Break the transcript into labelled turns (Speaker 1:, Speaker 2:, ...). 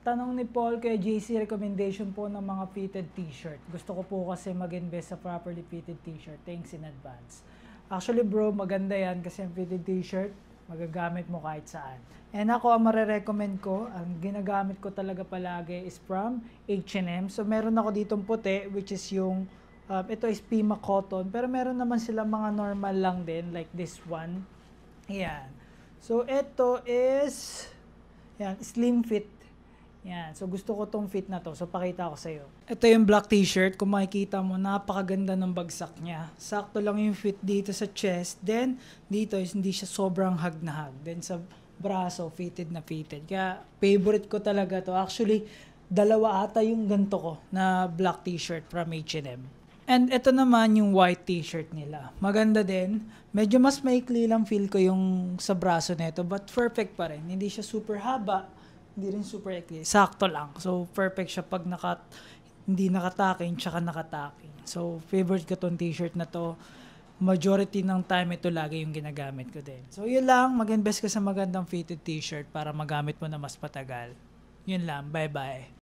Speaker 1: tanong ni Paul kay JC, recommendation po ng mga fitted t-shirt. Gusto ko po kasi mag-invest sa properly fitted t-shirt. Thanks in advance. Actually bro, maganda yan kasi ang fitted t-shirt, magagamit mo kahit saan. And ako, ang marirecommend ko, ang ginagamit ko talaga palagi is from H&M. So meron ako ditong puti, which is yung, ito is Pima Cotton. Pero meron naman sila mga normal lang din, like this one. Yan. So ito is, yan, slim fit. Yan. So, gusto ko tong fit na to. So, pakita ko sa'yo. Ito yung black t-shirt. Kung makikita mo, napakaganda ng bagsak niya. Sakto lang yung fit dito sa chest. Then, dito is hindi siya sobrang hug na hug. Then, sa braso, fitted na fitted. Kaya, favorite ko talaga to. Actually, dalawa ata yung ganito ko na black t-shirt from H&M. And ito naman yung white t-shirt nila. Maganda din. Medyo mas maikli lang feel ko yung sa braso nito. But perfect pa rin. Hindi siya super haba. Hindi rin super ikli. Sakto lang. So, perfect siya pag hindi nakataking, tsaka nakataking. So, favorite ko tong t-shirt na to. Majority ng time, ito lagi yung ginagamit ko din. So, yun lang. Mag-invest ka sa magandang fitted t-shirt para magamit mo na mas patagal. Yun lang. Bye-bye.